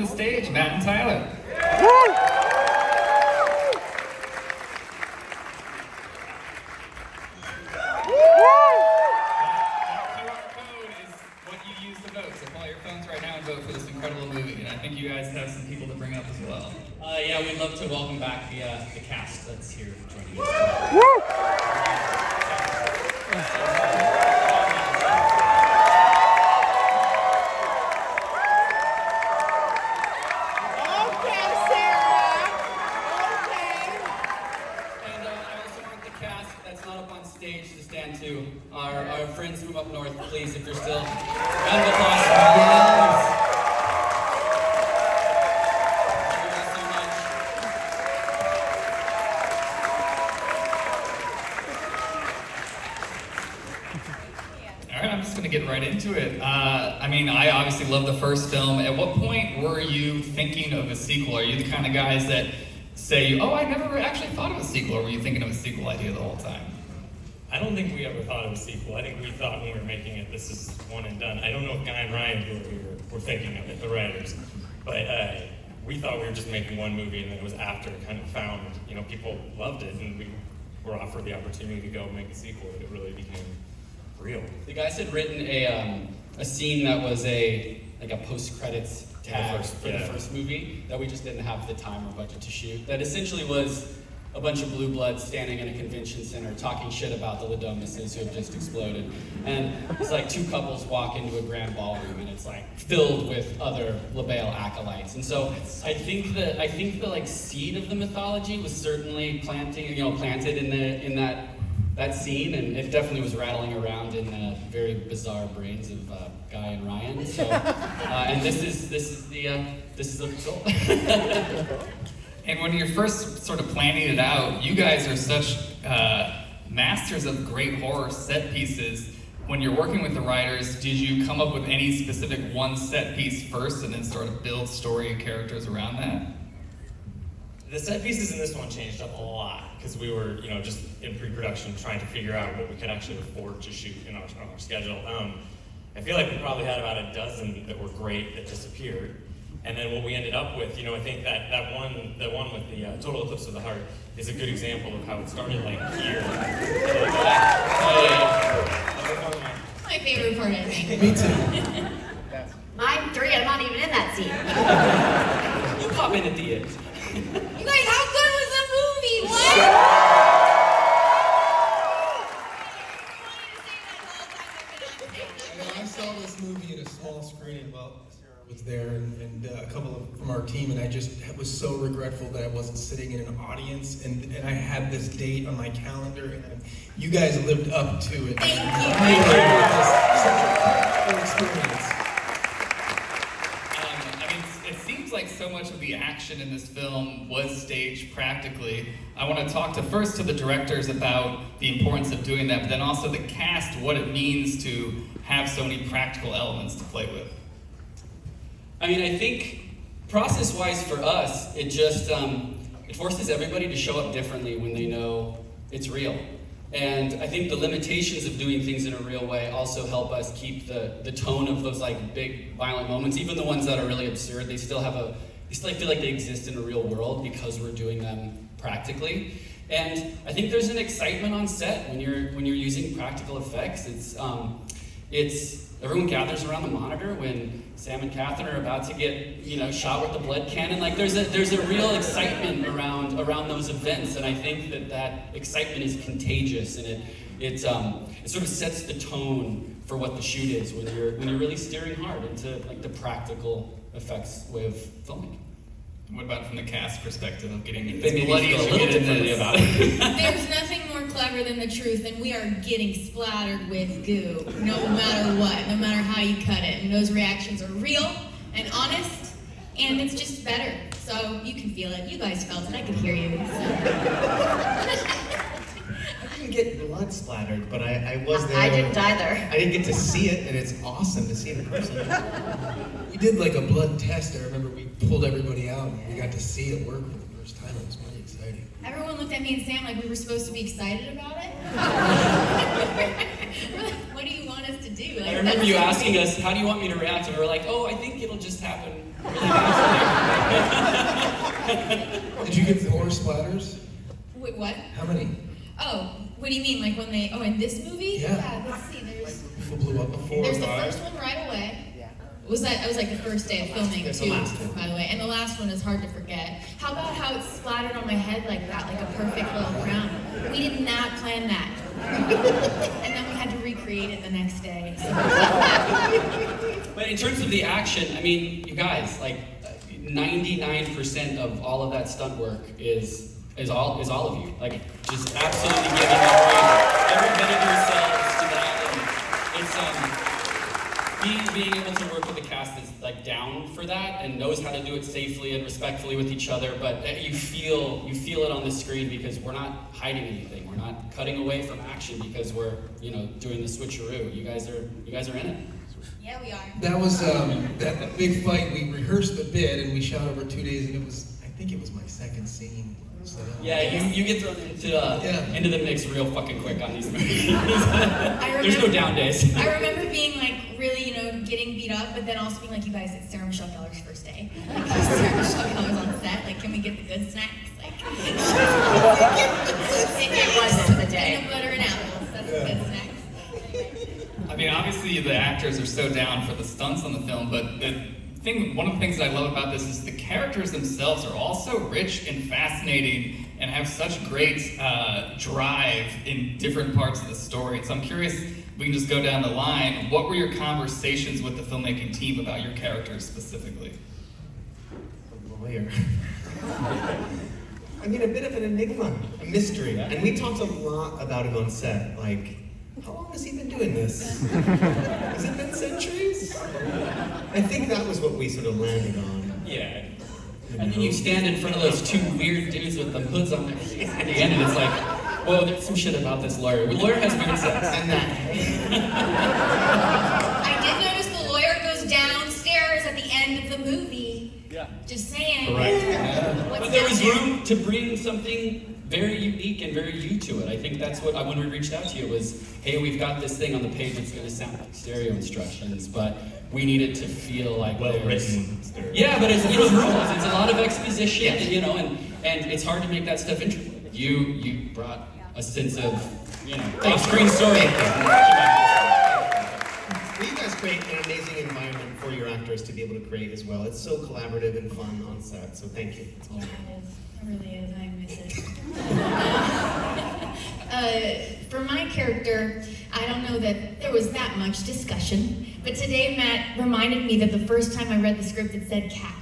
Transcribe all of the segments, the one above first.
the stage, Matt and Tyler. Vote for this incredible movie, and I think you guys have some people to bring up as well. Yeah, we'd love to welcome back the cast that's here joining us. Okay, Sarah. Okay. And I also want the cast that's not up on stage to stand too. Our friends from up north, please, if you're still. Round of applause. Yes. I'm just going to get right into it. I mean, I obviously love the first film. At what point were you thinking of a sequel? Are you the kind of guys that say, oh, I never actually thought of a sequel, or were you thinking of a sequel idea the whole time? I don't think we ever thought of a sequel. I think we thought when we were making it, this is one and done. I don't know if Guy and Ryan, who were thinking of it, the writers, but we thought we were just making one movie, and then it was after it kind of found, people loved it, and we were offered the opportunity to go make a sequel, and it really became real. The guys had written a scene that was a post-credits tag for the first movie that we just didn't have the time or budget to shoot. That essentially was a bunch of blue bloods standing in a convention center talking shit about the Ladomises who have just exploded. And it's like two couples walk into a grand ballroom and it's like filled with other LaBelle acolytes. And so I think the like seed of the mythology was certainly planted in that scene, and it definitely was rattling around in the very bizarre brains of Guy and Ryan. So, and this is the result. And when you're first sort of planning it out, you guys are such masters of great horror set pieces. When you're working with the writers, did you come up with any specific one set piece first and then sort of build story and characters around that? The set pieces in this one changed up a lot because we were, just in pre-production trying to figure out what we could actually afford to shoot in our schedule. I feel like we probably had about a dozen that were great that disappeared. And then what we ended up with, I think that one with the Total Eclipse of the Heart is a good example of how it started like here. My favorite part, I think. Me too. Mine, 3, I'm not even in that scene. You pop in at the end. You guys, how good was the movie? What? I saw this movie in a small screening while Sarah was there, and a couple from our team, and I just was so regretful that I wasn't sitting in an audience, and I had this date on my calendar, and you guys lived up to it. Thank you. It was such a cool experience. It seems like so much of the action in this film was staged practically. I want to talk first to the directors about the importance of doing that, but then also the cast, what it means to have so many practical elements to play with. I mean, I think process-wise for us, it just it forces everybody to show up differently when they know it's real. And I think the limitations of doing things in a real way also help us keep the tone of those like big violent moments, even the ones that are really absurd. They still feel like they exist in a real world because we're doing them practically. And I think there's an excitement on set when you're using practical effects. It's everyone gathers around the monitor when Sam and Catherine are about to get shot with the blood cannon. Like there's a real excitement around those events, and I think that excitement is contagious, and it sort of sets the tone for what the shoot is when you're really steering hard into like the practical effects way of filming. What about from the cast perspective of getting Maybe bloody a little differently about it? There's nothing more clever than the truth, and we are getting splattered with goo, no matter what, no matter how you cut it. And those reactions are real and honest, and it's just better. So you can feel it. You guys felt it. I could hear you. So. I didn't get blood splattered, but I was there. I didn't either. I didn't get to see it, and it's awesome to see the person. We did like a blood test. I remember we pulled everybody out, and we got to see it work for the first time. It was really exciting. Everyone looked at me and Sam like we were supposed to be excited about it. We're like, what do you want us to do? Like, I remember you asking us, how do you want me to react? And we were like, oh, I think it'll just happen really fast. Did you get horror splatters? Wait, what? How many? Oh, what do you mean? Like when they? Oh, in this movie? Yeah. Let's see. People blew up before. There's the first one right away. That was like the first day of filming There's the too, last one. by the way. And the last one is hard to forget. How about how it splattered on my head like that, like a perfect little crown? We did not plan that. And then we had to recreate it the next day. But in terms of the action, I mean, you guys, like 99% of all of that stunt work is all of you. Like just absolutely giving every bit of yourselves to that. And it's being able to work with the cast is like down for that and knows how to do it safely and respectfully with each other. But you feel it on the screen because we're not hiding anything. We're not cutting away from action because we're doing the switcheroo. You guys are in it. Yeah, we are. That was that big fight. We rehearsed a bit and we shot over 2 days, and I think it was my second scene. So. Yeah, you get thrown into the mix real fucking quick on these movies. There's no down days. I remember being like really, getting beat up, but then also being like, you guys, it's Sarah Michelle Gellar's first day. Like, Sarah Michelle Gellar's on set. Like, can we get the good snacks? Like, it wasn't the day. Peanut butter and apples. That's the good snacks. I mean, obviously the actors are so down for the stunts on the film, but one of the things that I love about this is the characters themselves are all so rich and fascinating and have such great drive in different parts of the story. And so I'm curious, we can just go down the line. What were your conversations with the filmmaking team about your characters specifically? A lawyer. I mean, a bit of an enigma, a mystery. And we talked a lot about him on set. Like, how long has he been doing this? Has it been centuries? I think that was what we sort of landed on. Yeah. And then you stand in front of those two weird dudes with the hoods on their face at the end, and it's like, whoa, there's some shit about this lawyer. The lawyer has weird sex. And that. I did notice the lawyer goes downstairs at the end of the movie. Yeah. Just saying. Correct. What's But there was down there? room to bring something very unique and very you to it. I think that's what, when we reached out to you, was, hey, we've got this thing on the page that's going to sound like stereo instructions, but we need it to feel like Well-written. Yeah, but it's rules. It's a lot of exposition, and it's hard to make that stuff interesting. You brought a sense of, off-screen story. Well, you guys create an amazing environment for your actors to be able to create as well. It's so collaborative and fun on set, so thank you. Yeah, it is. It really is. I miss it. For my character, I don't know that there was that much discussion, but today Matt reminded me that the first time I read the script it said cat.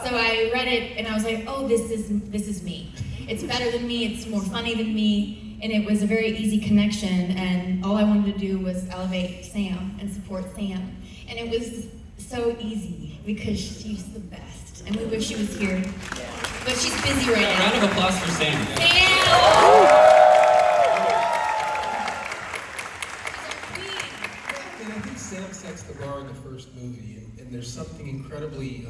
So I read it and I was like, oh, this is me. It's better than me, it's more funny than me, and it was a very easy connection, and all I wanted to do was elevate Sam and support Sam. And it was so easy because she's the best, and we wish she was here. But she's busy right now. Round of applause for Sam. Sam! And I think Sam sets the bar in the first movie, and there's something incredibly,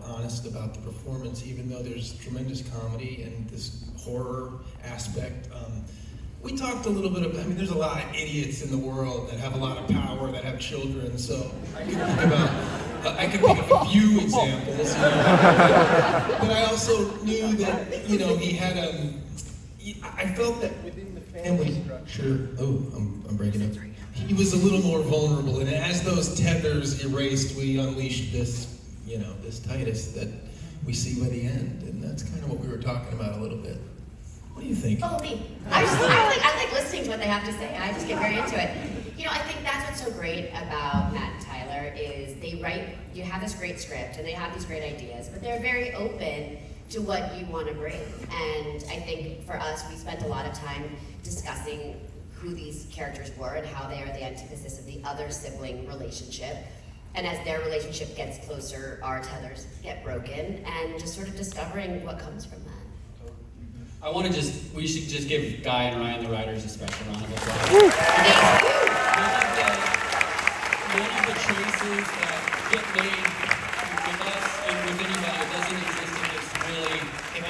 honest about the performance, even though there's tremendous comedy and this horror aspect. We talked a little bit about, there's a lot of idiots in the world that have a lot of power, that have children, so I could think of a few examples, but I also knew that, he had I felt that within the family structure, I'm breaking up. He was a little more vulnerable, and as those tethers erased, we unleashed this, this Titus that we see by the end, and that's kind of what we were talking about a little bit. What do you think? Oh, me. I like listening to what they have to say. I just get very into it. I think that's what's so great about Matt and Tyler is you have this great script and they have these great ideas, but they're very open to what you want to bring. And I think for us, we spent a lot of time discussing who these characters were and how they are the antithesis of the other sibling relationship. And as their relationship gets closer, our tethers get broken, and just sort of discovering what comes from that. We should just give Guy and Ryan, the writers, a special round of applause. Many of the choices that get made with us and with anybody, it doesn't exist if it's really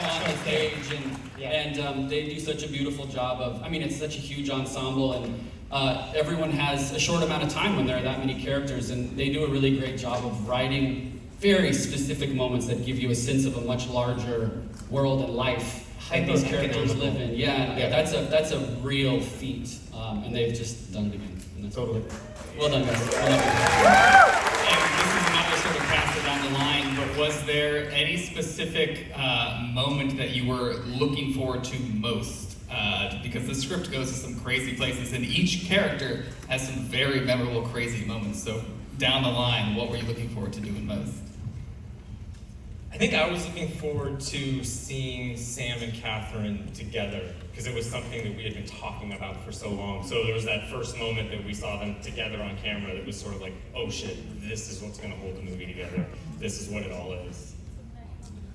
on the page, and they do such a beautiful job of, it's such a huge ensemble, and everyone has a short amount of time when there are that many characters, and they do a really great job of writing very specific moments that give you a sense of a much larger world and life that these characters live in. Yeah, that's a real feat, and they've just done it again. And that's Totally. Well done, guys. Well done. And this is another sort of pass it down the line, but was there any specific moment that you were looking forward to most? Because the script goes to some crazy places, and each character has some very memorable, crazy moments. So down the line, what were you looking forward to doing most? I think I was looking forward to seeing Sam and Catherine together, because it was something that we had been talking about for so long. So there was that first moment that we saw them together on camera that was sort of like, oh shit, this is what's gonna hold the movie together. This is what it all is.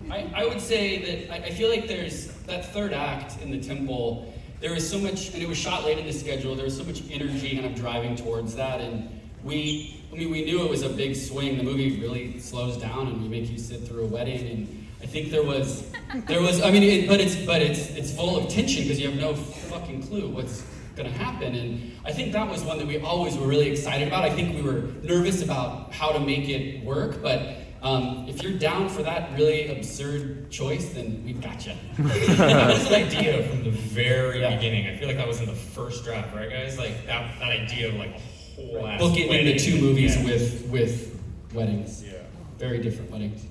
I would say that I feel like there's that third act in the temple. There was so much, and it was shot late in the schedule. There was so much energy kind of driving towards that, and we knew it was a big swing. The movie really slows down, and we make you sit through a wedding. And I think there was. I mean, but it's full of tension because you have no fucking clue what's gonna happen. And I think that was one that we always were really excited about. I think we were nervous about how to make it work, but. If you're down for that really absurd choice, then we've got you. That was an idea from the very beginning. I feel like that was in the first draft, right, guys? Like that idea of like a whole ass Booking wedding. into 2 movies Yeah. with weddings. Yeah. Very different weddings.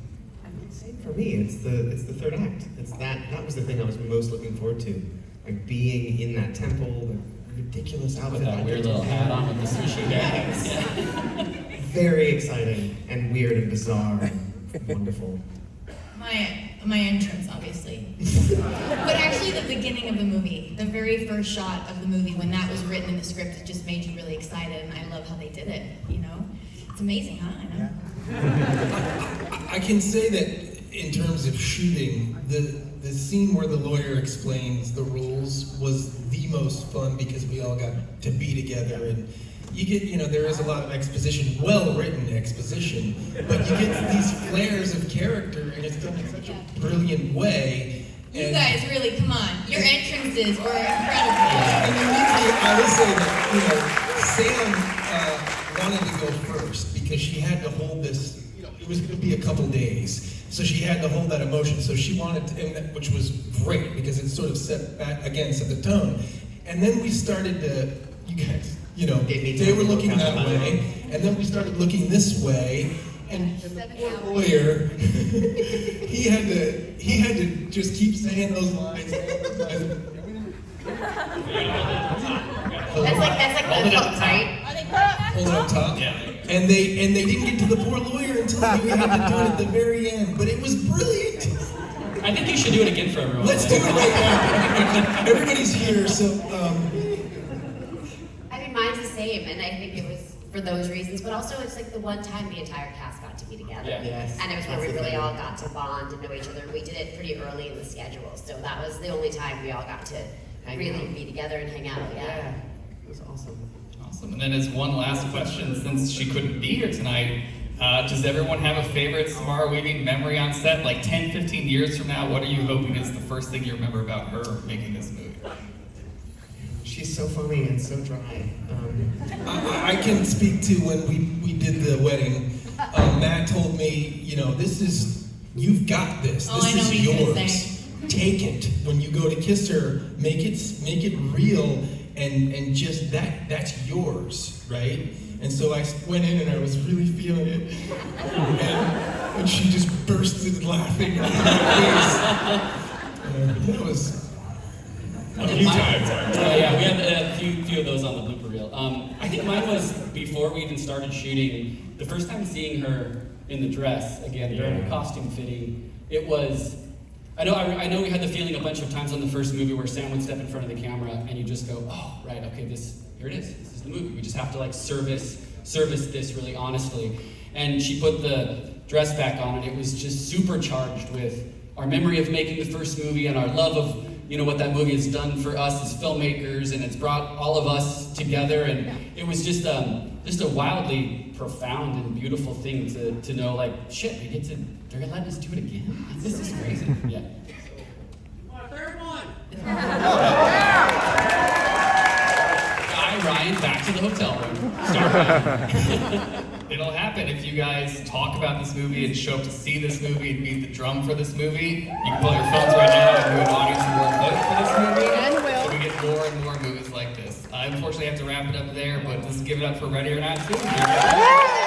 Same for me. It's the third act. It's that was the thing I was most looking forward to, like being in that temple, the ridiculous outfit. With that I weird get to little hat wear. on with the sushi Yes. hair. Very exciting and weird and bizarre and wonderful. My entrance, obviously. But actually the beginning of the movie, the very first shot of the movie, when that was written in the script, it just made you really excited, and I love how they did it, you know? It's amazing, huh? I know. I can say that in terms of shooting, the scene where the lawyer explains the rules was the most fun because we all got to be together, and you get, there is a lot of exposition, well-written exposition, but you get these flares of character, and it's done in such a brilliant way. You guys, really, come on. Your entrances were incredible. And I will say that, Sam wanted to go first because she had to hold this, it was going to be a couple days, so she had to hold that emotion, so she wanted to, which was great because it sort of set the tone. And then we started to, you guys, they were looking that way, and then we started looking this way, and the poor lawyer, he had to just keep saying those lines. That's like the hook, right? Hold it up top. Yeah. And they didn't get to the poor lawyer until we had to do it at the very end, but it was brilliant. I think you should do it again for everyone. Let's do it right now. Everybody's here, so. I mean, mine's the same, and I think it was for those reasons, but also it's like the one time the entire cast got to be together. Yeah. Yes, And it was where that's we the really thing. all got to bond and know each other. We did it pretty early in the schedule, so that was the only time we all got to really be together and hang out. Yeah. It was awesome. Awesome. And then as one last question, since she couldn't be here tonight, does everyone have a favorite Samara Weaving memory on set? Like 10, 15 years from now, what are you hoping is the first thing you remember about her making this movie? She's so funny and so dry. I can speak to when we did the wedding. Matt told me, you've got this. Oh, This I know is what he's gonna yours. say. Take it. When you go to kiss her, make it real, and just that's yours, right? And so I went in and I was really feeling it, and she just bursted laughing in my face. That was. A few times. Yeah, we had a few of those on the blooper reel. I think mine was before we even started shooting. The first time seeing her in the dress again during the costume fitting, it was. I know we had the feeling a bunch of times on the first movie where Sam would step in front of the camera and you just go, oh right, okay, here it is. This is the movie. We just have to service this really honestly. And she put the dress back on and it was just supercharged with our memory of making the first movie and our love of what that movie has done for us as filmmakers, and it's brought all of us together, and it was just a wildly profound and beautiful thing to know, like, shit, they're gonna let us do it again? This is crazy. Yeah. Third one. Guy Ryan back to the hotel room. Start. It'll happen if you guys talk about this movie and show up to see this movie and beat the drum for this movie. You can pull out your phones right now and do an audience award vote for this movie. And will. So we get more and more movies like this. I unfortunately have to wrap it up there, but let's give it up for Ready or Not 2.